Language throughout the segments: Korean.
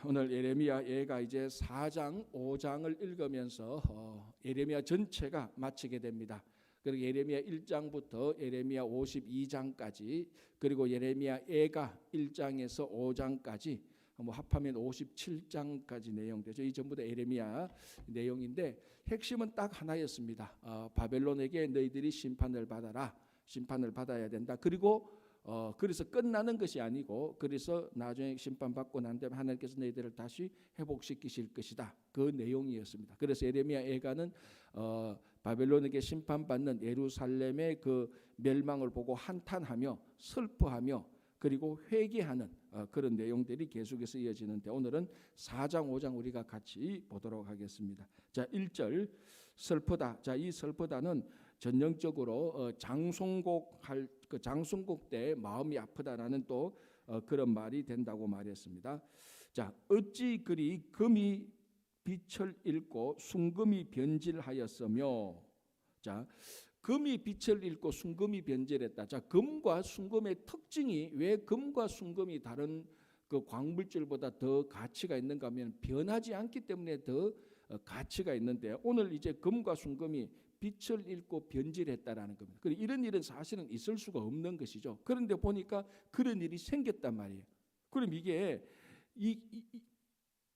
오늘 예레미야가 이제 4장, 5장을 읽으면서 예레미야 전체가 마치게 됩니다. 그리고 예레미야 1장부터 예레미야 52장까지, 그리고 예레미야가 1장에서 5장까지 합하면 57장까지 내용되죠. 이 전부 다 예레미야 내용인데 핵심은 딱 하나였습니다. 바벨론에게 너희들이 심판을 받아라. 심판을 받아야 된다. 그리고 그래서 끝나는 것이 아니고, 그래서 나중에 심판받고 난 다음에 하나님께서 너희들을 다시 회복시키실 것이다. 그 내용이었습니다. 그래서 예레미야 애가는 바벨론에게 심판받는 예루살렘의 그 멸망을 보고 한탄하며 슬퍼하며 그리고 회개하는 그런 내용들이 계속해서 이어지는데, 오늘은 4장 5장 우리가 같이 보도록 하겠습니다. 자, 1절 슬프다. 자, 이 슬프다는 전형적으로 장송곡 때 마음이 아프다라는 또 그런 말이 된다고 말했습니다. 자, 어찌 그리 금이 빛을 잃고 순금이 변질하였으며. 자, 금이 빛을 잃고 순금이 변질했다. 자, 금과 순금의 특징이, 왜 금과 순금이 다른 그 광물질보다 더 가치가 있는가 하면 변하지 않기 때문에 더 가치가 있는데, 오늘 이제 금과 순금이 빛을 잃고 변질했다라는 겁니다. 그리고 이런 일은 사실은 있을 수가 없는 것이죠. 그런데 보니까 그런 일이 생겼단 말이에요. 그럼 이게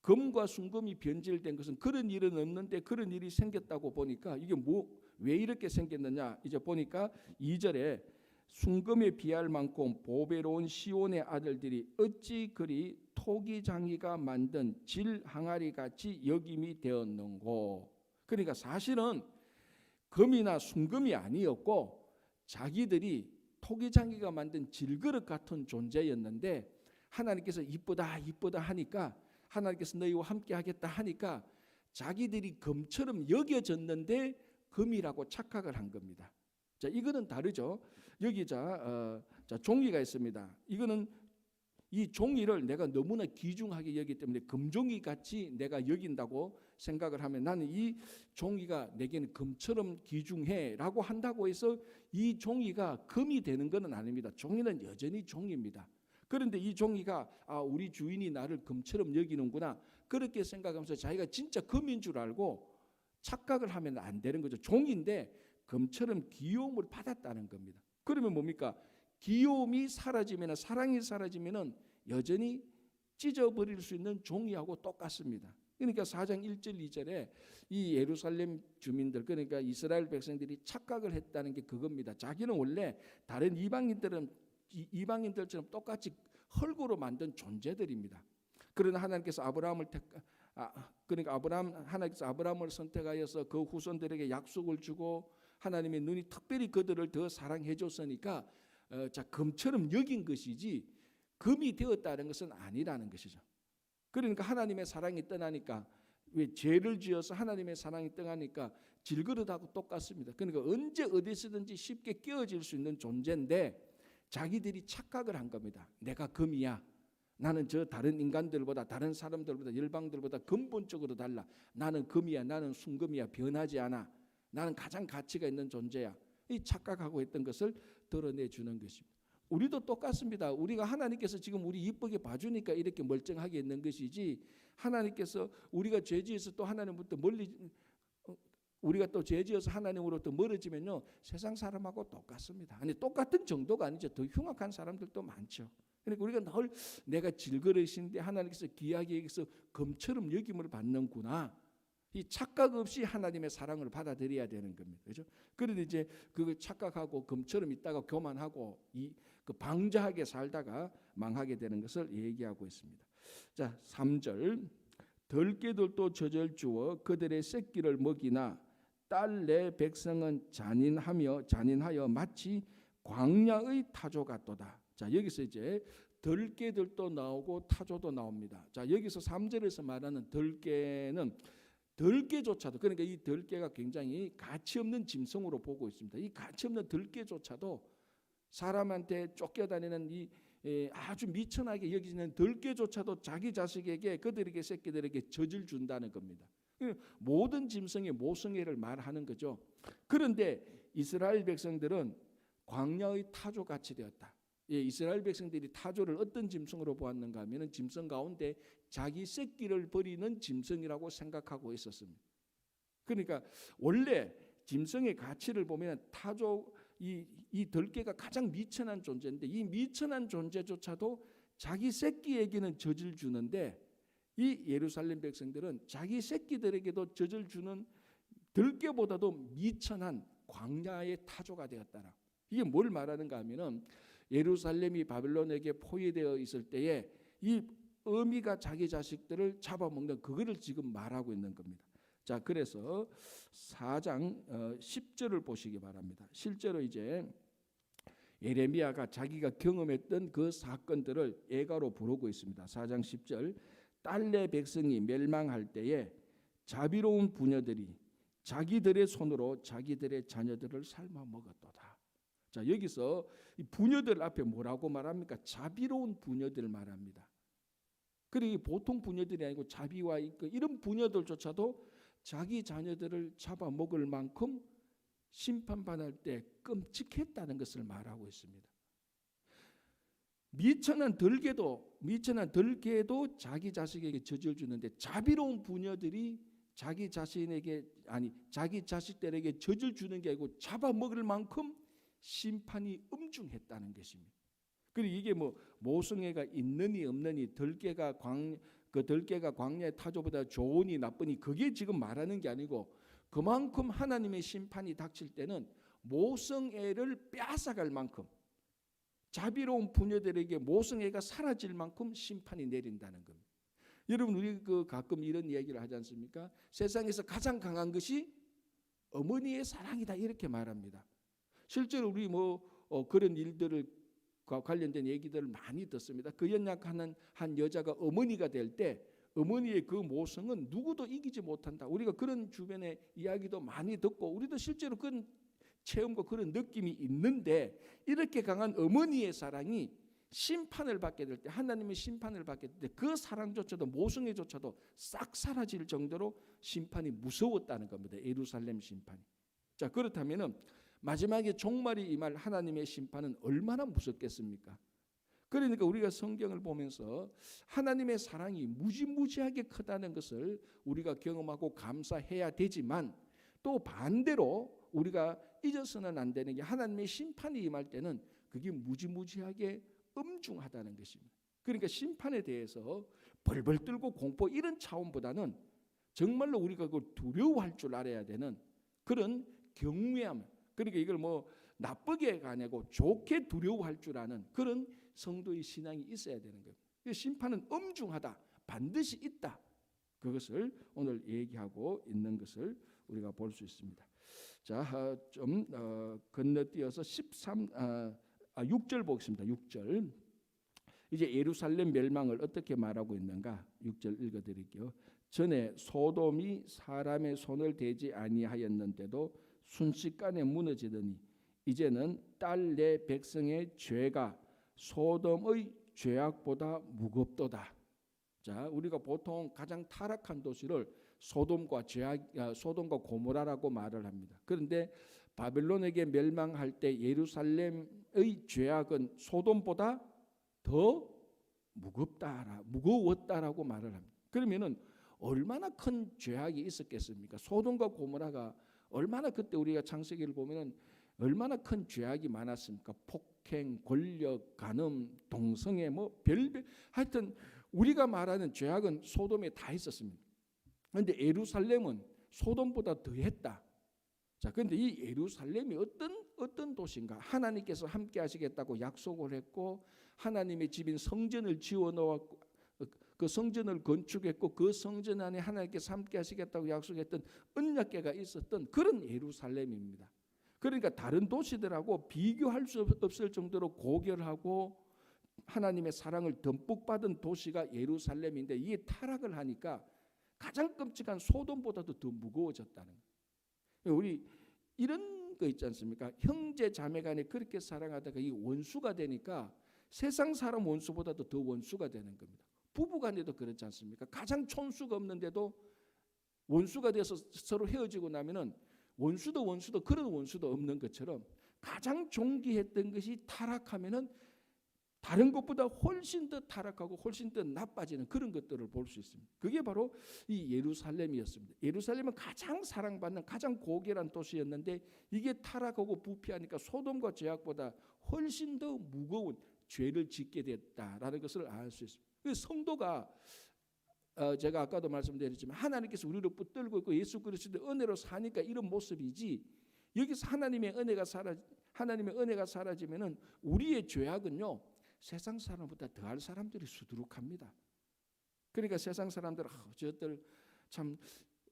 금과 순금이 변질된 것은 그런 일은 없는데 그런 일이 생겼다고 보니까 이게 왜 이렇게 생겼느냐, 이제 보니까 2절에 순금에 비할 만큼 보배로운 시온의 아들들이 어찌 그리 토기장이가 만든 질 항아리 같이 여김이 되었는고. 그러니까 사실은 금이나 순금이 아니었고 자기들이 토기장이가 만든 질그릇 같은 존재였는데, 하나님께서 이쁘다 이쁘다 하니까, 하나님께서 너희와 함께 하겠다 하니까 자기들이 금처럼 여겨졌는데 금이라고 착각을 한 겁니다. 자, 이거는 다르죠. 여기 자 종이가 있습니다. 이거는 이 종이를 내가 너무나 귀중하게 여기기 때문에 금종이 같이 내가 여긴다고 생각을 하면, 나는 이 종이가 내게는 금처럼 귀중해라고 한다고 해서 이 종이가 금이 되는 것은 아닙니다. 종이는 여전히 종입니다. 그런데 이 종이가 우리 주인이 나를 금처럼 여기는구나, 그렇게 생각하면서 자기가 진짜 금인 줄 알고 착각을 하면 안 되는 거죠. 종인데 금처럼 귀여움을 받았다는 겁니다. 그러면 뭡니까? 귀여움이 사라지면, 사랑이 사라지면 여전히 찢어버릴 수 있는 종이하고 똑같습니다. 그러니까 4장 1절 2절에 이 예루살렘 주민들, 그러니까 이스라엘 백성들이 착각을 했다는 게 그겁니다. 자기는 원래 다른 이방인들처럼 똑같이 흙으로 만든 존재들입니다. 그러나 하나님께서 하나님께서 아브라함을 선택하여서 그 후손들에게 약속을 주고 하나님의 눈이 특별히 그들을 더 사랑해 줬으니까 금처럼 여긴 것이지 금이 되었다는 것은 아니라는 것이죠. 그러니까 하나님의 사랑이 떠나니까, 왜 죄를 지어서 하나님의 사랑이 떠나니까 질그릇하고 똑같습니다. 그러니까 언제 어디서든지 쉽게 끼어질 수 있는 존재인데 자기들이 착각을 한 겁니다. 내가 금이야. 나는 저 다른 인간들보다, 다른 사람들보다, 열방들보다 근본적으로 달라. 나는 금이야. 나는 순금이야. 변하지 않아. 나는 가장 가치가 있는 존재야. 이 착각하고 있던 것을 드러내주는 것입니다. 우리도 똑같습니다. 우리가 하나님께서 지금 우리 이쁘게 봐주니까 이렇게 멀쩡하게 있는 것이지, 하나님께서 우리가 죄지어서 또 하나님부터 우리가 또 죄지어서 하나님으로부터 멀어지면요, 세상 사람하고 똑같습니다. 아니, 똑같은 정도가 아니죠. 더 흉악한 사람들도 많죠. 그러니까 우리가 늘 내가 질그릇인데 하나님께서 귀하게 여기서 금처럼 여김을 받는구나, 이 착각 없이 하나님의 사랑을 받아들여야 되는 겁니다. 그렇죠? 그런데 이제 그 착각하고 금처럼 있다가 교만하고 그 방자하게 살다가 망하게 되는 것을 얘기하고 있습니다. 자, 3절 덜깨들도 젖을 주어 그들의 새끼를 먹이나 딸 내 백성은 잔인하여 마치 광야의 타조 같도다. 자, 여기서 이제 덜깨들도 나오고 타조도 나옵니다. 자, 여기서 3절에서 말하는 덜깨는 덜깨조차도, 그러니까 이 덜깨가 굉장히 가치 없는 짐승으로 보고 있습니다. 이 가치 없는 덜깨조차도, 사람한테 쫓겨다니는 이 아주 미천하게 여기는 덜깨조차도 자기 자식에게, 그들에게, 새끼들에게 젖을 준다는 겁니다. 모든 짐승의 모성애를 말하는 거죠. 그런데 이스라엘 백성들은 광야의 타조같이 되었다. 예, 이스라엘 백성들이 타조를 어떤 짐승으로 보았는가 하면은 짐승 가운데 자기 새끼를 버리는 짐승이라고 생각하고 있었습니다. 그러니까 원래 짐승의 가치를 보면 타조 이 들개가 가장 미천한 존재인데 이 미천한 존재조차도 자기 새끼에게는 젖을 주는데 이 예루살렘 백성들은 자기 새끼들에게도 젖을 주는 들개보다도 미천한 광야의 타조가 되었다라. 이게 뭘 말하는가 하면은 예루살렘이 바벨론에게 포위되어 있을 때에 이 어미가 자기 자식들을 잡아먹는 그거를 지금 말하고 있는 겁니다. 자, 그래서 4장 10절을 보시기 바랍니다. 실제로 이제 예레미야가 자기가 경험했던 그 사건들을 예가로 부르고 있습니다. 4장 10절 딸내 백성이 멸망할 때에 자비로운 부녀들이 자기들의 손으로 자기들의 자녀들을 삶아 먹었도다. 자, 여기서 이 부녀들 앞에 뭐라고 말합니까? 자비로운 부녀들 말합니다. 그러니 보통 부녀들이 아니고 자비와 이런 부녀들조차도 자기 자녀들을 잡아먹을 만큼 심판받을 때 끔찍했다는 것을 말하고 있습니다. 미천한 들개도 자기 자식에게 젖을 주는데 자비로운 부녀들이 자기 자식들에게 젖을 주는 게 아니고 잡아먹을 만큼 심판이 엄중했다는 것입니다. 그리고 이게 뭐 모성애가 있느니 없느니 들개가 광야의 타조보다 좋으니 나쁘니 그게 지금 말하는 게 아니고 그만큼 하나님의 심판이 닥칠 때는 모성애를 빼앗아갈 만큼 자비로운 부녀들에게 모성애가 사라질 만큼 심판이 내린다는 겁니다. 여러분 우리 가끔 이런 이야기를 하지 않습니까? 세상에서 가장 강한 것이 어머니의 사랑이다 이렇게 말합니다. 실제로 우리 그런 일들을 관련된 얘기들을 많이 듣습니다. 그 연약한 한 여자가 어머니가 될 때 어머니의 그 모성은 누구도 이기지 못한다. 우리가 그런 주변의 이야기도 많이 듣고 우리도 실제로 그런 체험과 그런 느낌이 있는데 이렇게 강한 어머니의 사랑이 심판을 받게 될 때 하나님의 심판을 받게 될 때 그 사랑조차도 모성애조차도 싹 사라질 정도로 심판이 무서웠다는 겁니다. 예루살렘 심판이. 자, 그렇다면은 마지막에 종말이 임할 하나님의 심판은 얼마나 무섭겠습니까? 그러니까 우리가 성경을 보면서 하나님의 사랑이 무지무지하게 크다는 것을 우리가 경험하고 감사해야 되지만 또 반대로 우리가 잊어서는 안 되는 게 하나님의 심판이 임할 때는 그게 무지무지하게 엄중하다는 것입니다. 그러니까 심판에 대해서 벌벌 떨고 공포 이런 차원보다는 정말로 우리가 그걸 두려워할 줄 알아야 되는 그런 경외함. 그러니까 이걸 나쁘게가 아니고 좋게 두려워할 줄 아는 그런 성도의 신앙이 있어야 되는 거예요. 심판은 엄중하다. 반드시 있다. 그것을 오늘 얘기하고 있는 것을 우리가 볼 수 있습니다. 자, 좀 건너뛰어서 6절 보겠습니다. 6절. 이제 예루살렘 멸망을 어떻게 말하고 있는가? 6절 읽어드릴게요. 전에 소돔이 사람의 손을 대지 아니하였는데도 순식간에 무너지더니 이제는 딸 내 백성의 죄가 소돔의 죄악보다 무겁도다. 자, 우리가 보통 가장 타락한 도시를 소돔과 고모라라고 말을 합니다. 그런데 바벨론에게 멸망할 때 예루살렘의 죄악은 소돔보다 더 무거웠다라고 말을 합니다. 그러면은 얼마나 큰 죄악이 있었겠습니까? 소돔과 고모라가 얼마나 그때 우리가 창세기를 보면은 얼마나 큰 죄악이 많았습니까? 폭행, 권력, 간음, 동성애 별별 하여튼 우리가 말하는 죄악은 소돔에 다 있었습니다. 그런데 예루살렘은 소돔보다 더했다. 자, 그런데 이 예루살렘이 어떤 도시인가? 하나님께서 함께 하시겠다고 약속을 했고 하나님의 집인 성전을 지어 놓았고 그 성전을 건축했고 그 성전 안에 하나님께서 함께 하시겠다고 약속했던 언약궤가 있었던 그런 예루살렘입니다. 그러니까 다른 도시들하고 비교할 수 없을 정도로 고결하고 하나님의 사랑을 듬뿍 받은 도시가 예루살렘인데 이게 타락을 하니까 가장 끔찍한 소돔보다도 더 무거워졌다는 거예요. 우리 이런 거 있지 않습니까? 형제 자매 간에 그렇게 사랑하다가 이 원수가 되니까 세상 사람 원수보다도 더 원수가 되는 겁니다. 부부 간에도 그렇지 않습니까? 가장 촌수가 없는데도 원수가 돼서 서로 헤어지고 나면은 원수도 그런 원수도 없는 것처럼 가장 존귀했던 것이 타락하면은 다른 것보다 훨씬 더 타락하고 훨씬 더 나빠지는 그런 것들을 볼 수 있습니다. 그게 바로 이 예루살렘이었습니다. 예루살렘은 가장 사랑받는 가장 고결한 도시였는데 이게 타락하고 부패하니까 소돔과 죄악보다 훨씬 더 무거운 죄를 짓게 됐다라는 것을 알 수 있습니다. 그 성도가 제가 아까도 말씀드렸지만 하나님께서 우리를 붙들고 있고 예수 그리스도의 은혜로 사니까 이런 모습이지, 여기서 하나님의 은혜가 사라지면은 우리의 죄악은요 세상 사람보다 더할 사람들이 수두룩합니다. 그러니까 세상 사람들 저들 참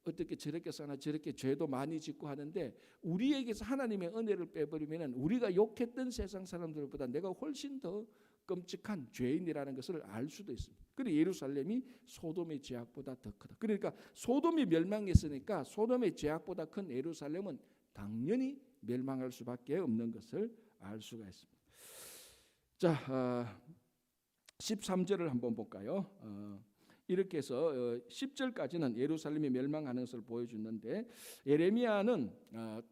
어떻게 저렇게 사나 저렇게 죄도 많이 짓고 하는데, 우리에게서 하나님의 은혜를 빼버리면은 우리가 욕했던 세상 사람들보다 내가 훨씬 더 끔찍한 죄인이라는 것을 알 수도 있습니다. 그리고 예루살렘이 소돔의 죄악보다 더 크다. 그러니까 소돔이 멸망했으니까 소돔의 죄악보다 큰 예루살렘은 당연히 멸망할 수밖에 없는 것을 알 수가 있습니다. 자, 13절을 한번 볼까요? 이렇게 해서 10절까지는 예루살렘이 멸망하는 것을 보여주는데, 예레미야는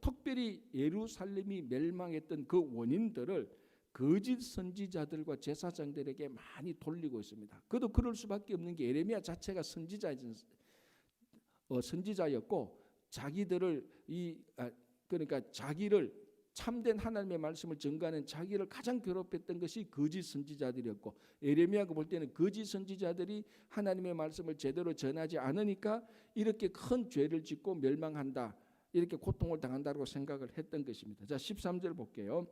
특별히 예루살렘이 멸망했던 그 원인들을 거짓 선지자들과 제사장들에게 많이 돌리고 있습니다. 그도 그럴 수밖에 없는 게 예레미야 자체가 선지자였고 자기들을 그러니까 자기를 참된 하나님의 말씀을 전가하는 자기를 가장 괴롭혔던 것이 거짓 선지자들이었고, 예레미야가 볼 때는 거짓 선지자들이 하나님의 말씀을 제대로 전하지 않으니까 이렇게 큰 죄를 짓고 멸망한다, 이렇게 고통을 당한다고 생각을 했던 것입니다. 자, 13절 볼게요.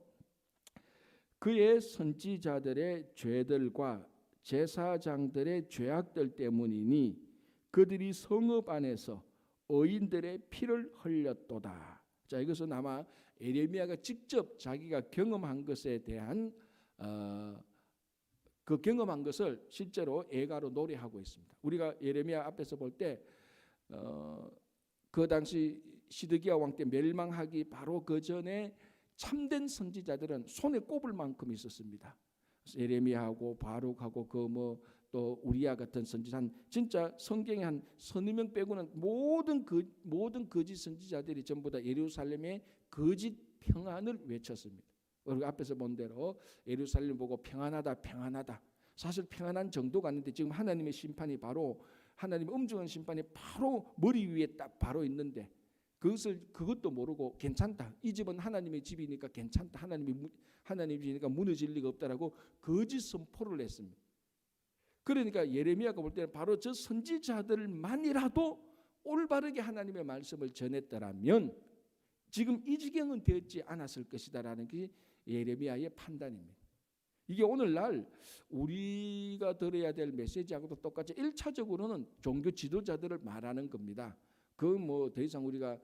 그의 선지자들의 죄들과 제사장들의 죄악들 때문이니 그들이 성읍 안에서 의인들의 피를 흘렸도다. 자, 이것은 아마 예레미야가 직접 자기가 경험한 것에 대한 그 경험한 것을 실제로 애가로 노래하고 있습니다. 우리가 예레미야 앞에서 볼 때 그 당시 시드기야 왕 때 멸망하기 바로 그 전에 참된 선지자들은 손에 꼽을 만큼 있었습니다. 예레미야하고 바룩하고 또 우리야 같은 선지자, 진짜 성경에 한 서너 명 빼고는 모든 거짓 선지자들이 전부 다 예루살렘의 거짓 평안을 외쳤습니다. 우리가 앞에서 본 대로 예루살렘 보고 평안하다 평안하다. 사실 평안한 정도가 아닌데 지금 하나님의 심판이 바로 하나님의 엄중한 심판이 바로 머리 위에 딱 바로 있는데 그것도 모르고 괜찮다. 이 집은 하나님의 집이니까 괜찮다. 하나님의 집이니까 무너질 리가 없다라고 거짓 선포를 했습니다. 그러니까 예레미야가 볼 때는 바로 저 선지자들만이라도 올바르게 하나님의 말씀을 전했더라면 지금 이 지경은 되었지 않았을 것이다라는 게 예레미야의 판단입니다. 이게 오늘날 우리가 들어야 될 메시지하고도 똑같이 1차적으로는 종교 지도자들을 말하는 겁니다. 그 더 이상 우리가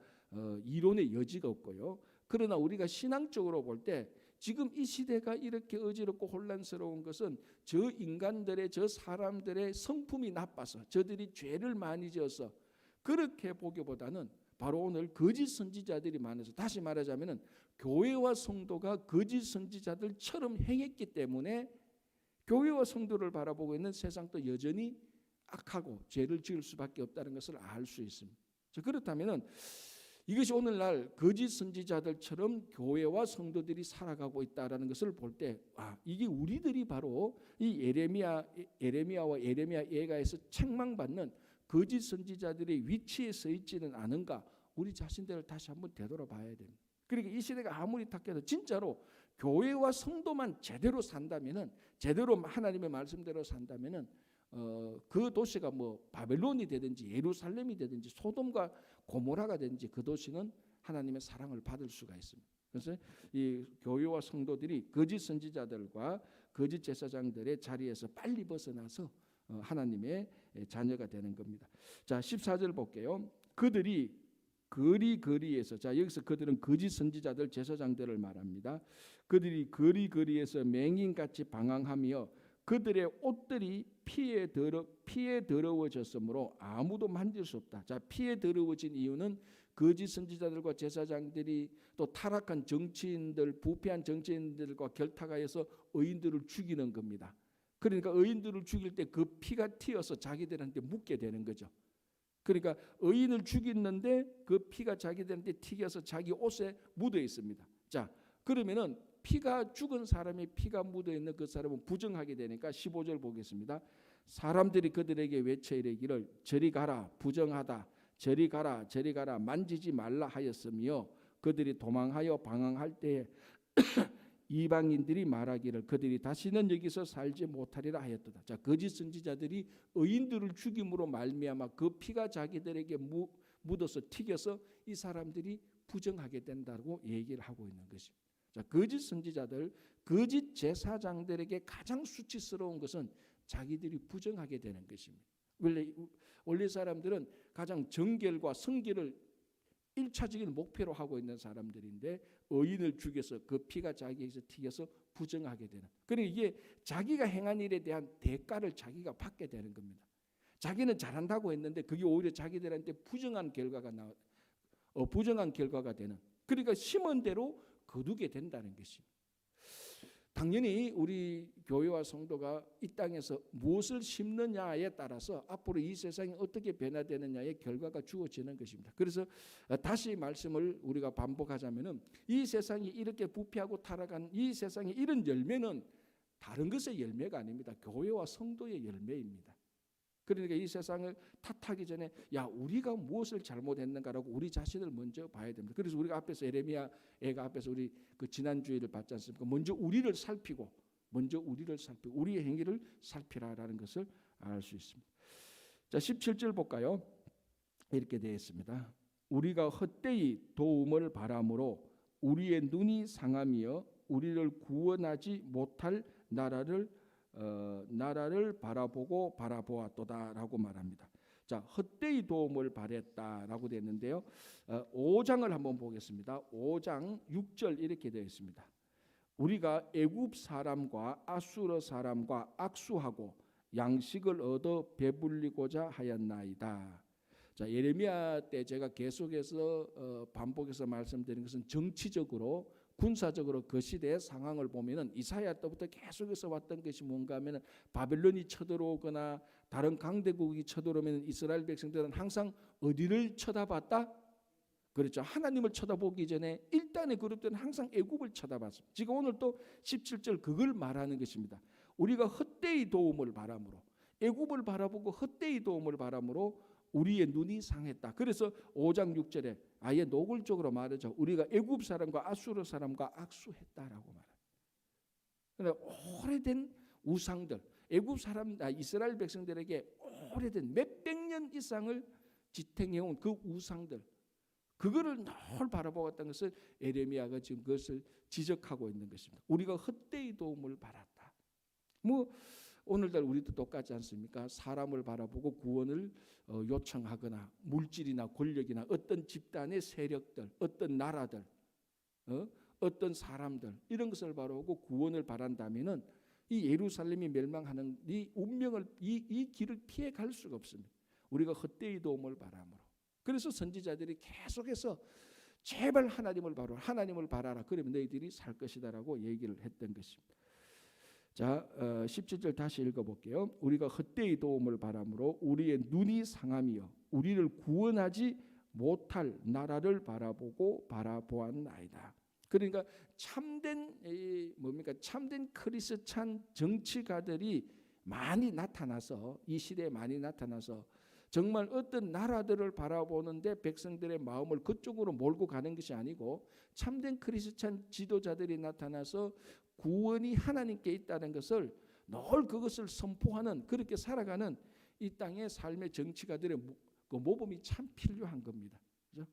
이론의 여지가 없고요. 그러나 우리가 신앙적으로 볼 때 지금 이 시대가 이렇게 어지럽고 혼란스러운 것은 저 인간들의 저 사람들의 성품이 나빠서 저들이 죄를 많이 지어서 그렇게 보기보다는 바로 오늘 거짓 선지자들이 많아서, 다시 말하자면은 교회와 성도가 거짓 선지자들처럼 행했기 때문에 교회와 성도를 바라보고 있는 세상도 여전히 악하고 죄를 지을 수밖에 없다는 것을 알 수 있습니다. 그렇다면은 이것이 오늘날 거짓 선지자들처럼 교회와 성도들이 살아가고 있다라는 것을 볼 때, 이게 우리들이 바로 이 예레미야와 예레미야 예가에서 책망받는 거짓 선지자들의 위치에 서 있지는 않은가, 우리 자신들을 다시 한번 되돌아봐야 됩니다. 그러니까 이 시대가 아무리 탁해도 진짜로 교회와 성도만 제대로 산다면은, 제대로 하나님의 말씀대로 산다면은 그 도시가 바벨론이 되든지 예루살렘이 되든지 소돔과 고모라가 되든지 그 도시는 하나님의 사랑을 받을 수가 있습니다. 그래서 이 교회와 성도들이 거짓 선지자들과 거짓 제사장들의 자리에서 빨리 벗어나서 하나님의 자녀가 되는 겁니다. 자, 14절 볼게요. 그들이 거리에서, 자, 여기서 그들은 거짓 선지자들 제사장들을 말합니다. 그들이 거리에서 맹인같이 방황하며 그들의 옷들이 피에 더러워졌으므로 아무도 만질 수 없다. 자, 피에 더러워진 이유는 거짓 선지자들과 제사장들이 또 타락한 정치인들, 부패한 정치인들과 결탁하여서 의인들을 죽이는 겁니다. 그러니까 의인들을 죽일 때 그 피가 튀어서 자기들한테 묻게 되는 거죠. 그러니까 의인을 죽이는데 그 피가 자기들한테 튀겨서 자기 옷에 묻어 있습니다. 자, 그러면은 피가 죽은 사람의 피가 묻어 있는 그 사람은 부정하게 되니까 15절 보겠습니다. 사람들이 그들에게 외쳐 이르기를 저리 가라 부정하다 저리 가라 저리 가라 만지지 말라 하였으며 그들이 도망하여 방황할 때에 이방인들이 말하기를 그들이 다시는 여기서 살지 못하리라 하였도다. 자, 거짓 선지자들이 의인들을 죽임으로 말미암아 그 피가 자기들에게 묻어서 튀겨서 이 사람들이 부정하게 된다고 얘기를 하고 있는 것입니다. 자, 거짓 선지자들, 거짓 제사장들에게 가장 수치스러운 것은 자기들이 부정하게 되는 것입니다. 원래 사람들은 가장 정결과 성결을 1차적인 목표로 하고 있는 사람들인데 의인을 죽여서 그 피가 자기에게서 튀겨서 부정하게 되는. 그러니까 이게 자기가 행한 일에 대한 대가를 자기가 받게 되는 겁니다. 자기는 잘한다고 했는데 그게 오히려 자기들한테 부정한 결과가 되는. 그러니까 심은 대로 거두게 된다는 것입니다. 당연히 우리 교회와 성도가 이 땅에서 무엇을 심느냐에 따라서 앞으로 이 세상이 어떻게 변화되느냐의 결과가 주어지는 것입니다. 그래서 다시 말씀을 우리가 반복하자면은 이 세상이 이렇게 부패하고 타락한 이 세상의 이런 열매는 다른 것의 열매가 아닙니다. 교회와 성도의 열매입니다. 그러니까 이 세상을 탓하기 전에 야 우리가 무엇을 잘못했는가라고 우리 자신을 먼저 봐야 됩니다. 그래서 우리가 앞에서 에레미야 애가 앞에서 우리 그 지난 주일을 봤지 않습니까? 먼저 우리를 살피고 우리의 행위를 살피라라는 것을 알 수 있습니다. 자, 17절 볼까요? 이렇게 되어 있습니다. 우리가 헛되이 도움을 바람으로 우리의 눈이 상하며 우리를 구원하지 못할 나라를 바라보고 바라보았도다라고 말합니다. 자, 헛되이 도움을 바랬다라고 되어 있는데요. 5장을 한번 보겠습니다. 5장 6절 이렇게 되어 있습니다. 우리가 애굽 사람과 아수르 사람과 악수하고 양식을 얻어 배불리고자 하였나이다. 자, 예레미야 때 제가 계속해서 반복해서 말씀드린 것은 정치적으로 군사적으로 그 시대의 상황을 보면은 이사야 때부터 계속해서 왔던 것이 뭔가 하면은 바벨론이 쳐들어오거나 다른 강대국이 쳐들어오면 이스라엘 백성들은 항상 어디를 쳐다봤다? 그렇죠. 하나님을 쳐다보기 전에 일단의 그룹들은 항상 애굽을 쳐다봤습니다. 지금 오늘 또 17절 그걸 말하는 것입니다. 우리가 헛되이 도움을 바람으로 애굽을 바라보고 헛되이 도움을 바람으로 우리의 눈이 상했다. 그래서 5장 6절에 아예 노골적으로 말하죠. 우리가 애굽 사람과 아수르 사람과 악수했다라고 말합니다. 그러니까 오래된 우상들, 애굽 사람, 이스라엘 백성들에게 오래된 몇백 년 이상을 지탱해온 그 우상들, 그거를 늘 바라보았다는 것을 에레미야가 지금 그것을 지적하고 있는 것입니다. 우리가 헛되이 도움을 받았다. 오늘날 우리도 똑같지 않습니까? 사람을 바라보고 구원을 요청하거나 물질이나 권력이나 어떤 집단의 세력들, 어떤 나라들, 어떤 사람들 이런 것을 바라보고 구원을 바란다면은 이 예루살렘이 멸망하는 이 운명을 이 길을 피해 갈 수가 없습니다. 우리가 헛되이 도움을 바람으로. 그래서 선지자들이 계속해서 제발 하나님을 바라라. 그러면 너희들이 살 것이다라고 얘기를 했던 것입니다. 자, 17절 다시 읽어볼게요. 우리가 헛되이 도움을 바람으로 우리의 눈이 상하며 우리를 구원하지 못할 나라를 바라보고 바라보았나이다. 그러니까 참된 크리스찬 정치가들이 많이 나타나서 이 시대에 많이 나타나서 정말 어떤 나라들을 바라보는데 백성들의 마음을 그쪽으로 몰고 가는 것이 아니고 참된 크리스찬 지도자들이 나타나서 구원이 하나님께 있다는 것을 늘 그것을 선포하는 그렇게 살아가는 이 땅의 삶의 정치가들의 그 모범이 참 필요한 겁니다. 그렇죠?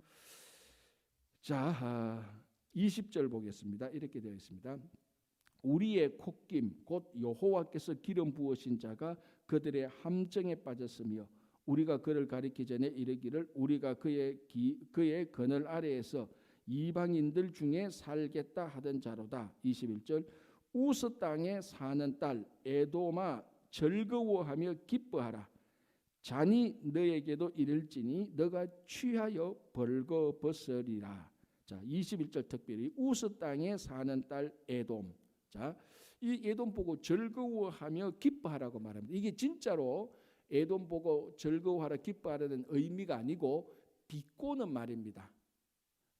자, 20절 보겠습니다. 이렇게 되어 있습니다. 우리의 콧김 곧 여호와께서 기름 부으신 자가 그들의 함정에 빠졌으며 우리가 그를 가리키 전에 이르기를 우리가 그의 그늘 아래에서 이방인들 중에 살겠다 하던 자로다. 21절 우스 땅에 사는 딸 에돔아 즐거워하며 기뻐하라. 잔이 너에게도 이를지니 너가 취하여 벌거벗으리라. 자, 21절 특별히 우스 땅에 사는 딸 에돔. 자, 이 에돔 보고 즐거워하며 기뻐하라고 말합니다. 이게 진짜로 에돔 보고 즐거워하라 기뻐하라는 의미가 아니고 비꼬는 말입니다.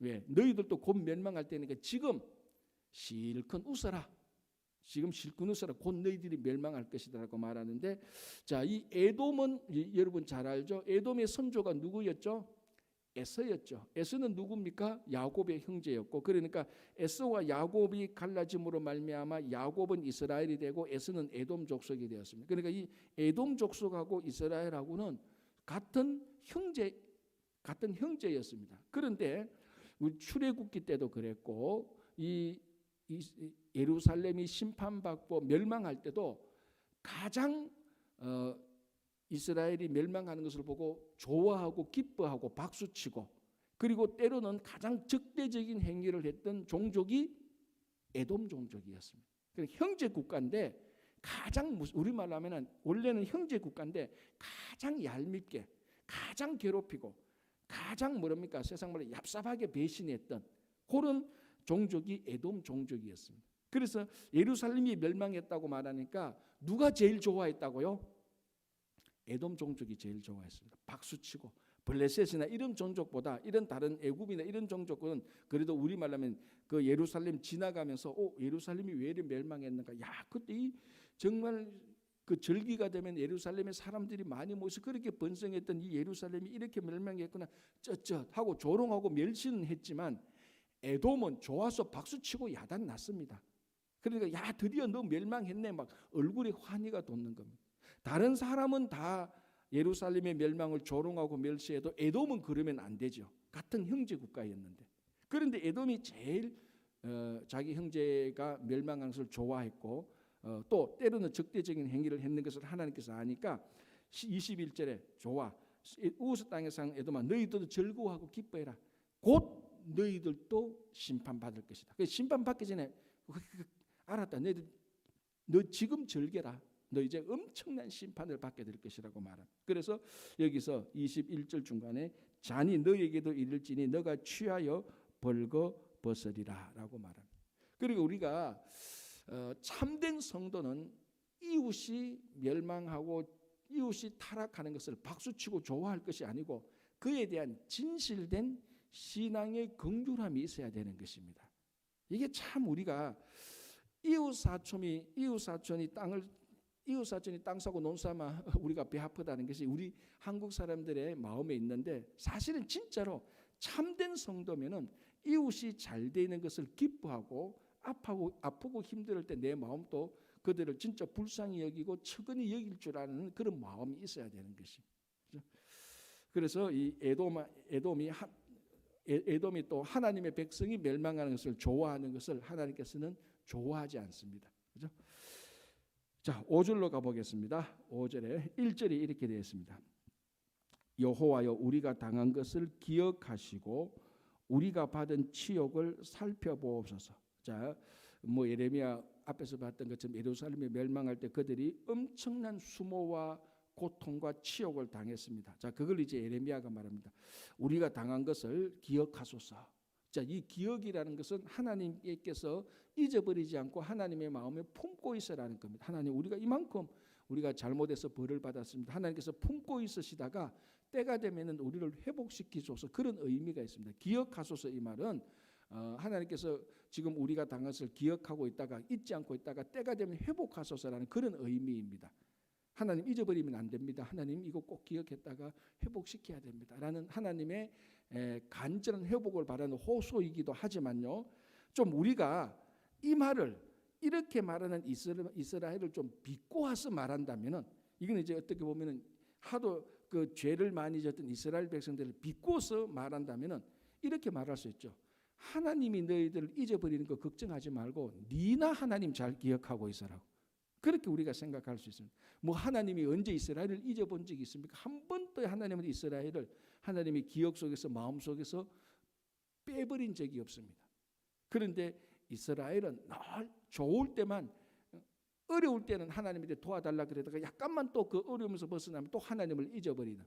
왜? 너희들도 곧 멸망할 때니까 지금 실컷 웃어라. 지금 실컷 웃어라. 곧 너희들이 멸망할 것이다라고 말하는데, 자, 이 에돔은 여러분 잘 알죠? 에돔의 선조가 누구였죠? 에서였죠. 에서는 누굽니까? 야곱의 형제였고, 그러니까 에서와 야곱이 갈라짐으로 말미암아 야곱은 이스라엘이 되고 에서는 에돔 족속이 되었습니다. 그러니까 이 에돔 족속하고 이스라엘하고는 같은 형제였습니다. 그런데 우리 출애굽기 때도 그랬고, 이 예루살렘이 심판받고 멸망할 때도 가장 이스라엘이 멸망하는 것을 보고 좋아하고 기뻐하고 박수치고, 그리고 때로는 가장 적대적인 행위를 했던 종족이 에돔 종족이었습니다. 형제 국가인데 가장, 우리말로 하면은 원래는 형제 국가인데 가장 얄밉게, 가장 괴롭히고, 가장 뭐랍니까, 세상 말로 얍삽하게 배신했던 그런 종족이 에돔 종족이었습니다. 그래서 예루살렘이 멸망했다고 말하니까 누가 제일 좋아했다고요? 에돔 종족이 제일 좋아했습니다. 박수치고, 블레셋이나 이런 종족보다, 이런 다른 애굽이나 이런 종족은 그래도 우리말로 하면 그 예루살렘 지나가면서 예루살렘이 왜 이렇게 멸망했는가, 야 그때 정말 그 절기가 되면 예루살렘에 사람들이 많이 모여서 그렇게 번성했던 이 예루살렘이 이렇게 멸망했구나 쩌쩌하고 조롱하고 멸시는 했지만, 에돔은 좋아서 박수치고 야단 났습니다. 그러니까 야 드디어 너 멸망했네, 막 얼굴에 환희가 돋는 겁니다. 다른 사람은 다 예루살렘의 멸망을 조롱하고 멸시해도 에돔은 그러면 안 되죠. 같은 형제 국가였는데. 그런데 에돔이 제일 자기 형제가 멸망한 것을 좋아했고, 또 때로는 적대적인 행위를 했는 것을 하나님께서 아니까 21절에 좋아, 우스 땅에 사는 에돔아 너희들도 즐거워하고 기뻐해라. 곧 너희들도 심판받을 것이다. 심판받기 전에 알았다. 너 지금 즐겨라. 너 이제 엄청난 심판을 받게 될 것이라고 말합니다. 그래서 여기서 21절 중간에 잔이 너에게도 이를지니 너가 취하여 벌거벗으리라 라고 말합니다. 그리고 우리가 참된 성도는 이웃이 멸망하고 이웃이 타락하는 것을 박수치고 좋아할 것이 아니고 그에 대한 진실된 신앙의 긍휼함이 있어야 되는 것입니다. 이게 참 우리가 이웃사촌이 땅 사고 논 삼아 우리가 배 아프다는 것이 우리 한국 사람들의 마음에 있는데, 사실은 진짜로 참된 성도면은 이웃이 잘 되는 것을 기뻐하고 아프고 힘들 때 내 마음도 그들을 진짜 불쌍히 여기고 측은히 여길 줄 아는 그런 마음이 있어야 되는 것입니다. 그래서 이 에돔이 또 하나님의 백성이 멸망하는 것을 좋아하는 것을 하나님께서는 좋아하지 않습니다. 그렇죠? 자, 5절로 가보겠습니다. 5절에 1절이 이렇게 되어 있습니다. 여호와여 우리가 당한 것을 기억하시고 우리가 받은 치욕을 살펴보옵소서. 자, 예레미야 앞에서 봤던 것처럼 예루살렘이 멸망할 때 그들이 엄청난 수모와 고통과 치욕을 당했습니다. 자, 그걸 이제 예레미야가 말합니다. 우리가 당한 것을 기억하소서. 자, 이 기억이라는 것은 하나님께서 잊어버리지 않고 하나님의 마음에 품고 있으라는 겁니다. 하나님, 우리가 이만큼 우리가 잘못해서 벌을 받았습니다. 하나님께서 품고 있으시다가 때가 되면은 우리를 회복시키소서, 그런 의미가 있습니다. 기억하소서 이 말은 하나님께서 지금 우리가 당한 것을 기억하고 있다가 잊지 않고 있다가 때가 되면 회복하소서라는 그런 의미입니다. 하나님 잊어버리면 안 됩니다. 하나님 이거 꼭 기억했다가 회복시켜야 됩니다. 라는 하나님의 간절한 회복을 바라는 호소이기도 하지만요, 좀 우리가 이 말을 이렇게 말하는 이스라엘을 좀 비꼬아서 말한다면은, 이건 이제 어떻게 보면은 하도 그 죄를 많이 졌던 이스라엘 백성들을 비꼬아서 말한다면은 이렇게 말할 수 있죠. 하나님이 너희들을 잊어버리는 거 걱정하지 말고 니나 하나님 잘 기억하고 있으라고. 그렇게 우리가 생각할 수 있습니다. 하나님이 언제 이스라엘을 잊어본 적이 있습니까? 한 번도 하나님은 이스라엘을 하나님의 기억 속에서 마음 속에서 빼버린 적이 없습니다. 그런데 이스라엘은 늘 좋을 때만, 어려울 때는 하나님한테 도와달라 그러다가 약간만 또 그 어려움에서 벗어나면 또 하나님을 잊어버리는.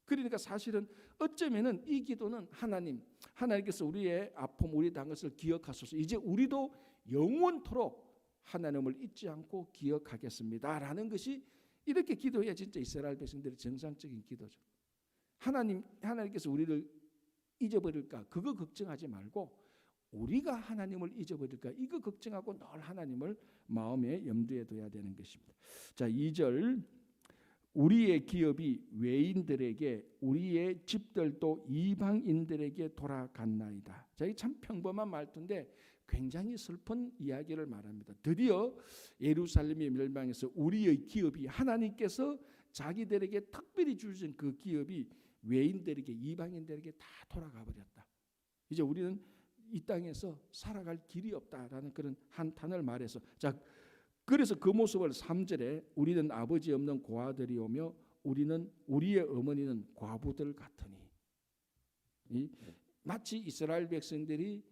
그러니까 사실은 어쩌면은 이 기도는 하나님께서 우리의 아픔, 우리 당한 것을 기억하소서. 이제 우리도 영원토록 하나님을 잊지 않고 기억하겠습니다라는 것이, 이렇게 기도해야 진짜 이스라엘 백성들의 정상적인 기도죠. 하나님께서 우리를 잊어버릴까 그거 걱정하지 말고 우리가 하나님을 잊어버릴까? 이거 걱정하고 늘 하나님을 마음에 염두에 둬야 되는 것입니다. 자, 2절 우리의 기업이 외인들에게 우리의 집들도 이방인들에게 돌아갔나이다. 자, 이 참 평범한 말투인데 굉장히 슬픈 이야기를 말합니다. 드디어 예루살렘이 멸망해서 우리의 기업이 하나님께서 자기들에게 특별히 주신 그 기업이 외인들에게 이방인들에게 다 돌아가 버렸다. 이제 우리는 이 땅에서 살아갈 길이 없다라는 그런 한탄을 말해서 자 그래서 그 모습을 3절에 우리는 아버지 없는 고아들이오며 우리의 어머니는 과부들 같으니 마치 이스라엘 백성들이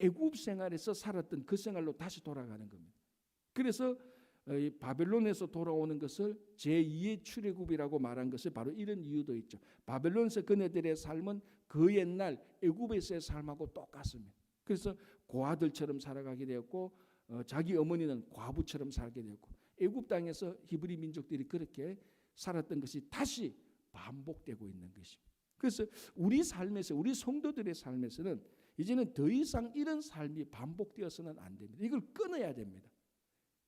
애굽 생활에서 살았던 그 생활로 다시 돌아가는 겁니다. 그래서 바벨론에서 돌아오는 것을 제2의 출애굽이라고 말한 것은 바로 이런 이유도 있죠. 바벨론에서 그네들의 삶은 그 옛날 애굽에서의 삶하고 똑같습니다. 그래서 고아들처럼 살아가게 되었고 자기 어머니는 과부처럼 살게 되었고 애굽 땅에서 히브리 민족들이 그렇게 살았던 것이 다시 반복되고 있는 것입니다. 그래서 우리 삶에서 우리 성도들의 삶에서는 이제는 더 이상 이런 삶이 반복되어서는 안 됩니다. 이걸 끊어야 됩니다.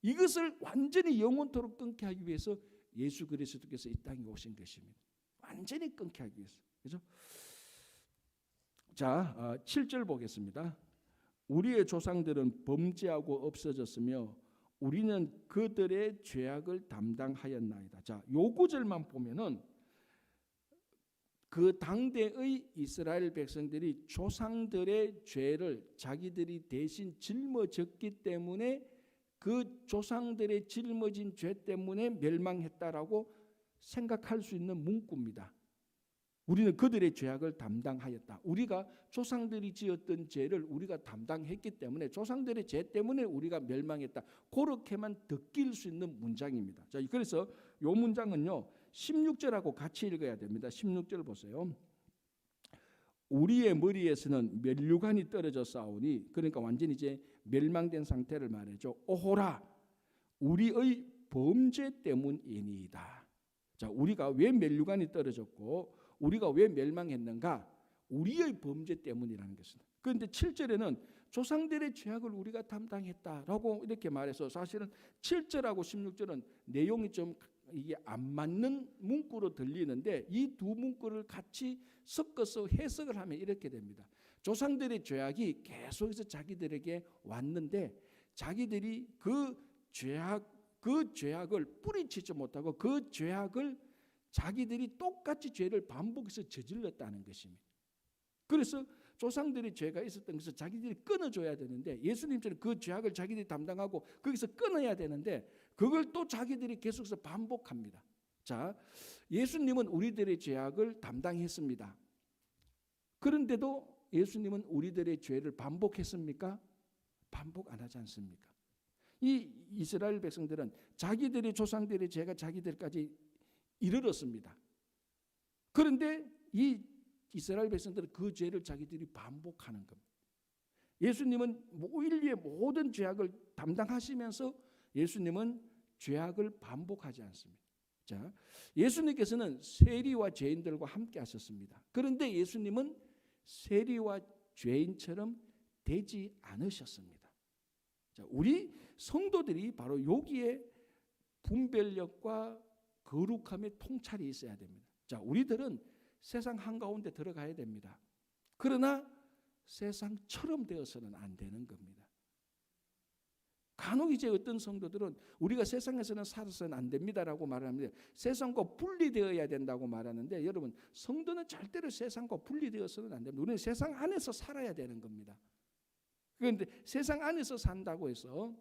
이것을 완전히 영원토록 끊게 하기 위해서 예수 그리스도께서 이 땅에 오신 것입니다. 완전히 끊게 하기 위해서. 그렇죠? 자, 7절 보겠습니다. 우리의 조상들은 범죄하고 없어졌으며 우리는 그들의 죄악을 담당하였나이다. 자, 요 구절만 보면은 그 당대의 이스라엘 백성들이 조상들의 죄를 자기들이 대신 짊어졌기 때문에 그 조상들의 짊어진 죄 때문에 멸망했다라고 생각할 수 있는 문구입니다. 우리는 그들의 죄악을 담당하였다. 우리가 조상들이 지었던 죄를 우리가 담당했기 때문에 조상들의 죄 때문에 우리가 멸망했다. 그렇게만 느낄 수 있는 문장입니다. 자, 그래서 이 문장은요 16절하고 같이 읽어야 됩니다. 16절 보세요. 우리의 머리에서는 면류관이 떨어져 싸우니, 그러니까 완전히 이제 멸망된 상태를 말해줘. 오호라, 우리의 범죄 때문이니이다. 자, 우리가 왜 면류관이 떨어졌고 우리가 왜 멸망했는가? 우리의 범죄 때문이라는 것입니다. 그런데 7절에는 조상들의 죄악을 우리가 담당했다라고 이렇게 말해서 사실은 7절하고 16절은 내용이 좀 이게 안 맞는 문구로 들리는데 이 두 문구를 같이 섞어서 해석을 하면 이렇게 됩니다. 조상들의 죄악이 계속해서 자기들에게 왔는데 자기들이 그 죄악을 뿌리치지 못하고 그 죄악을 자기들이 똑같이 죄를 반복해서 저질렀다는 것입니다. 그래서 조상들의 죄가 있었던 것을 자기들이 끊어줘야 되는데 예수님처럼 그 죄악을 자기들이 담당하고 거기서 끊어야 되는데 그걸 또 자기들이 계속해서 반복합니다. 자, 예수님은 우리들의 죄악을 담당했습니다. 그런데도 예수님은 우리들의 죄를 반복했습니까? 반복 안 하지 않습니까? 이 이스라엘 백성들은 자기들의 조상들의 죄가 자기들까지 이르렀습니다. 그런데 이 이스라엘 백성들은 그 죄를 자기들이 반복하는 겁니다. 예수님은 인류의 모든 죄악을 담당하시면서 예수님은 죄악을 반복하지 않습니다. 자, 예수님께서는 세리와 죄인들과 함께 하셨습니다. 그런데 예수님은 세리와 죄인처럼 되지 않으셨습니다. 자, 우리 성도들이 바로 여기에 분별력과 거룩함의 통찰이 있어야 됩니다. 자, 우리들은 세상 한가운데 들어가야 됩니다. 그러나 세상처럼 되어서는 안 되는 겁니다. 간혹 이제 어떤 성도들은 우리가 세상에서는 살아서는 안 됩니다라고 말하는데 세상과 분리되어야 된다고 말하는데 여러분 성도는 절대로 세상과 분리되어서는 안 됩니다. 우리는 세상 안에서 살아야 되는 겁니다. 그런데 세상 안에서 산다고 해서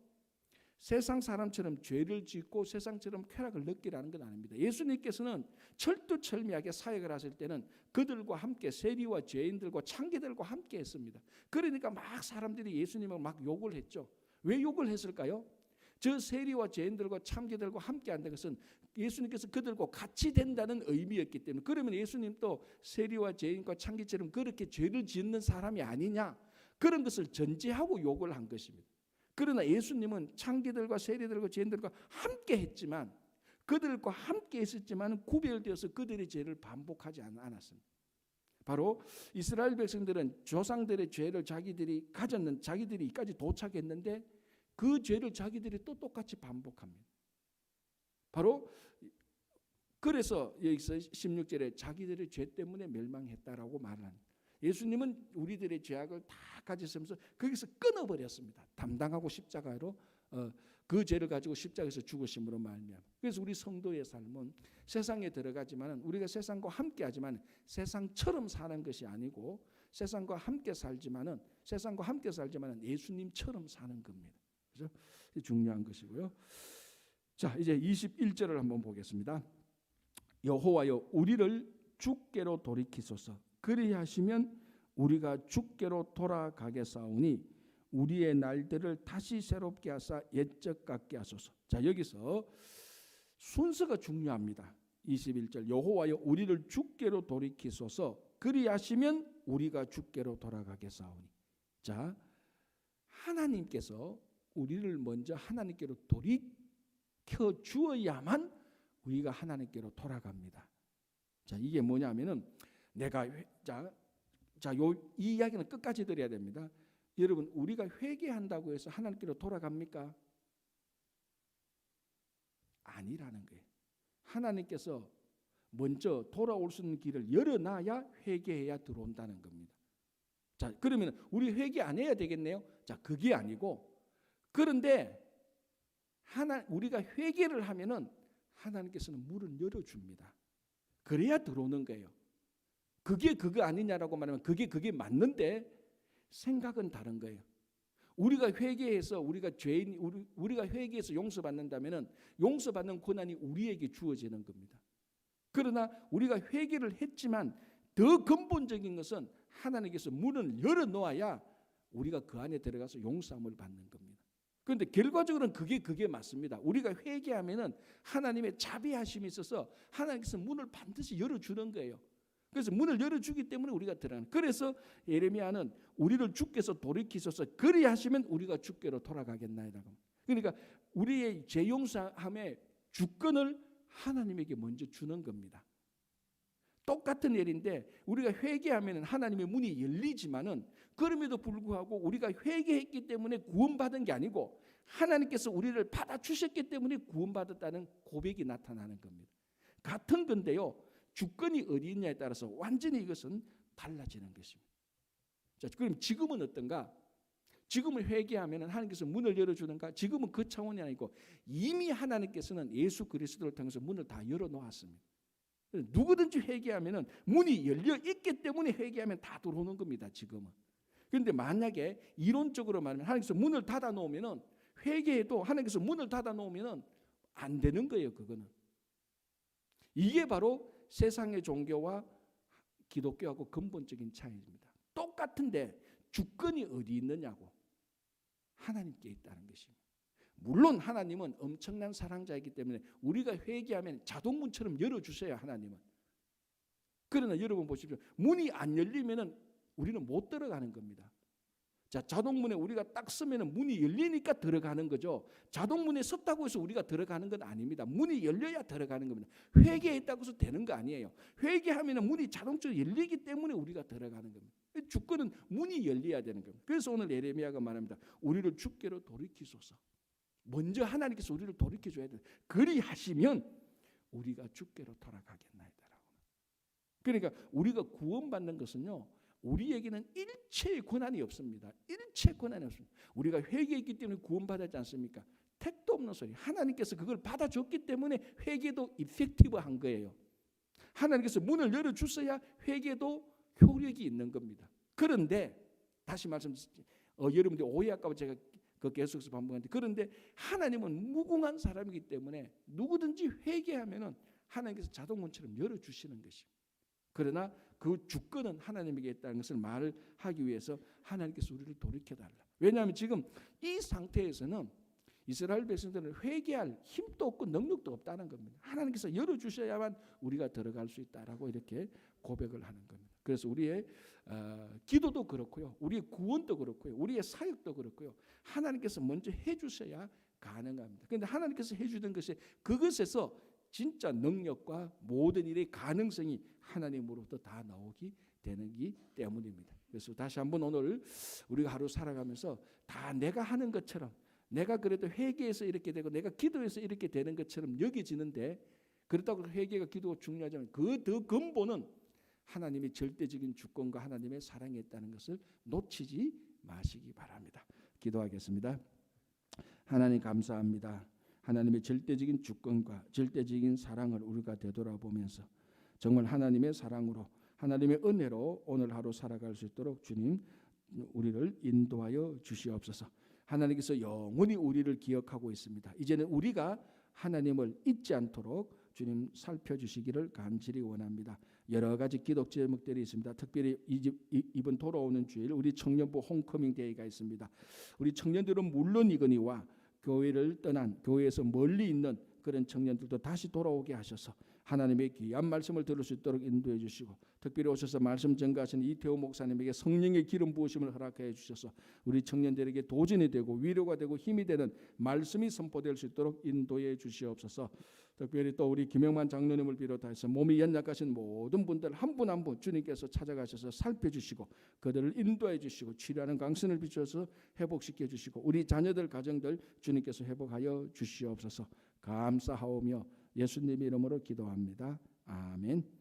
세상 사람처럼 죄를 짓고 세상처럼 쾌락을 느끼라는 건 아닙니다. 예수님께서는 철두철미하게 사역을 하실 때는 그들과 함께 세리와 죄인들과 창기들과 함께 했습니다. 그러니까 막 사람들이 예수님을 막 욕을 했죠. 왜 욕을 했을까요? 저 세리와 죄인들과 창기들과 함께 한다는 것은 예수님께서 그들과 같이 된다는 의미였기 때문에 그러면 예수님도 세리와 죄인과 창기처럼 그렇게 죄를 짓는 사람이 아니냐 그런 것을 전제하고 욕을 한 것입니다. 그러나 예수님은 창기들과 세리들과 죄인들과 함께 했지만 그들과 함께 했었지만 구별되어서 그들의 죄를 반복하지 않았습니다. 바로 이스라엘 백성들은 조상들의 죄를 자기들이 가졌는 자기들이까지 도착했는데 그 죄를 자기들이 또 똑같이 반복합니다. 바로 그래서 여기서 16절에 자기들의 죄 때문에 멸망했다라고 말합니다. 예수님은 우리들의 죄악을 다 가지시면서 거기서 끊어버렸습니다. 담당하고 십자가로 그 죄를 가지고 십자가에서 죽으심으로 말미암아. 그래서 우리 성도의 삶은 세상에 들어가지만 우리가 세상과 함께하지만 세상처럼 사는 것이 아니고 세상과 함께 살지만은 예수님처럼 사는 겁니다. 그래서 중요한 것이고요. 자, 이제 21절을 한번 보겠습니다. 여호와여 우리를 주께로 돌이키소서. 그리하시면 우리가 주께로 돌아가겠사오니 우리의 날들을 다시 새롭게 하사 옛적 같게 하소서. 자, 여기서 순서가 중요합니다. 21절 여호와여 우리를 주께로 돌이키소서. 그리하시면 우리가 주께로 돌아가겠사오니. 자, 하나님께서 우리를 먼저 하나님께로 돌이켜 주어야만 우리가 하나님께로 돌아갑니다. 자, 이게 뭐냐면은 내가 이 이야기는 끝까지 들어야 됩니다. 여러분, 우리가 회개한다고 해서 하나님께로 돌아갑니까? 아니라는 거예요. 하나님께서 먼저 돌아올 수 있는 길을 열어놔야 회개해야 들어온다는 겁니다. 자, 그러면 우리 회개 안 해야 되겠네요. 자, 그게 아니고, 그런데 우리가 회개를 하면은 하나님께서는 문을 열어줍니다. 그래야 들어오는 거예요. 그게 그거 아니냐라고 말하면 그게 맞는데 생각은 다른 거예요. 우리가 회개해서 우리가 회개해서 용서받는다면은 용서받는 권한이 우리에게 주어지는 겁니다. 그러나 우리가 회개를 했지만 더 근본적인 것은 하나님께서 문을 열어 놓아야 우리가 그 안에 들어가서 용서함을 받는 겁니다. 그런데 결과적으로는 그게 맞습니다. 우리가 회개하면은 하나님의 자비하심이 있어서 하나님께서 문을 반드시 열어주는 거예요. 그래서 문을 열어주기 때문에 우리가 들어가는. 그래서 예레미야는 우리를 주께서 돌이키소서 그리하시면 우리가 주께로 돌아가겠나이다고. 그러니까 우리의 죄 용서함의 주권을 하나님에게 먼저 주는 겁니다. 똑같은 일인데 우리가 회개하면 하나님의 문이 열리지만은 그럼에도 불구하고 우리가 회개했기 때문에 구원받은 게 아니고 하나님께서 우리를 받아주셨기 때문에 구원받았다는 고백이 나타나는 겁니다. 같은 건데요. 주권이 어디 있냐에 따라서 완전히 이것은 달라지는 것입니다. 자, 그럼 지금은 어떤가? 지금은 회개하면 하나님께서 문을 열어주는가? 지금은 그 차원이 아니고 이미 하나님께서는 예수 그리스도를 통해서 문을 다 열어놓았습니다. 누구든지 회개하면 문이 열려 있기 때문에 회개하면 다 들어오는 겁니다. 지금은. 그런데 만약에 이론적으로 말하면 하나님께서 문을 닫아 놓으면 회개해도 하나님께서 문을 닫아 놓으면 안 되는 거예요. 그거는. 이게 바로 세상의 종교와 기독교하고 근본적인 차이입니다. 똑같은데 주권이 어디 있느냐고. 하나님께 있다는 것입니다. 물론 하나님은 엄청난 사랑자이기 때문에 우리가 회개하면 자동문처럼 열어주셔야 하나님은. 그러나 여러분 보십시오. 문이 안 열리면 우리는 못 들어가는 겁니다. 자, 자동문에 우리가 딱 쓰면 문이 열리니까 들어가는 거죠. 자동문에 섰다고 해서 우리가 들어가는 건 아닙니다. 문이 열려야 들어가는 겁니다. 회개했다고 해서 되는 거 아니에요. 회개하면 문이 자동적으로 열리기 때문에 우리가 들어가는 겁니다. 주권은 문이 열려야 되는 겁니다. 그래서 오늘 예레미야가 말합니다. 우리를 주께로 돌이키소서. 먼저 하나님께서 우리를 돌이켜줘야 돼요. 그리하시면 우리가 주께로 돌아가겠나이다라고. 그러니까 우리가 구원받는 것은요. 우리에게는 일체의 권한이 없습니다. 일체 권한이 없습니다. 우리가 회개했기 때문에 구원받았지 않습니까? 택도 없는 소리. 하나님께서 그걸 받아줬기 때문에 회개도 이펙티브한 거예요. 하나님께서 문을 열어주셔야 회개도 효력이 있는 겁니다. 그런데 다시 말씀드리죠. 여러분들 오해할까 봐 제가 계속해서 반복하는데 그런데 하나님은 무궁한 사람이기 때문에 누구든지 회개하면은 하나님께서 자동문처럼 열어주시는 것입니다. 그러나 그 주권은 하나님에게 있다는 것을 말을 하기 위해서 하나님께서 우리를 돌이켜달라. 왜냐하면 지금 이 상태에서는 이스라엘 백성들은 회개할 힘도 없고 능력도 없다는 겁니다. 하나님께서 열어주셔야만 우리가 들어갈 수 있다라고 이렇게 고백을 하는 겁니다. 그래서 우리의 기도도 그렇고요. 우리의 구원도 그렇고요. 우리의 사역도 그렇고요. 하나님께서 먼저 해주셔야 가능합니다. 그런데 하나님께서 해주던 것이 그것에서 진짜 능력과 모든 일의 가능성이 하나님으로부터 다 나오기 되는기 때문입니다. 그래서 다시 한번 오늘 우리가 하루 살아가면서 다 내가 하는 것처럼, 내가 그래도 회개해서 이렇게 되고 내가 기도해서 이렇게 되는 것처럼 여겨지는데, 그렇다고 회개가 기도가 중요하지만 그 더 근본은 하나님의 절대적인 주권과 하나님의 사랑이 있다는 것을 놓치지 마시기 바랍니다. 기도하겠습니다. 하나님 감사합니다. 하나님의 절대적인 주권과 절대적인 사랑을 우리가 되돌아보면서 정말 하나님의 사랑으로, 하나님의 은혜로 오늘 하루 살아갈 수 있도록 주님 우리를 인도하여 주시옵소서. 하나님께서 영원히 우리를 기억하고 있습니다. 이제는 우리가 하나님을 잊지 않도록 주님 살펴주시기를 간절히 원합니다. 여러 가지 기독 제목들이 있습니다. 특별히 이번 돌아오는 주일 우리 청년부 홈커밍 데이가 있습니다. 우리 청년들은 물론이거니와 교회를 떠난, 교회에서 멀리 있는 그런 청년들도 다시 돌아오게 하셔서 하나님의 귀한 말씀을 들을 수 있도록 인도해 주시고, 특별히 오셔서 말씀 전가하시는 이태호 목사님에게 성령의 기름 부으심을 허락해 주셔서 우리 청년들에게 도전이 되고 위로가 되고 힘이 되는 말씀이 선포될 수 있도록 인도해 주시옵소서. 특별히 또 우리 김영만 장로님을 비롯해서 몸이 연약하신 모든 분들 한 분 한 분 주님께서 찾아가셔서 살펴주시고 그들을 인도해 주시고 치료하는 강선을 비춰서 회복시켜 주시고 우리 자녀들 가정들 주님께서 회복하여 주시옵소서. 감사하오며 예수님 이름으로 기도합니다. 아멘.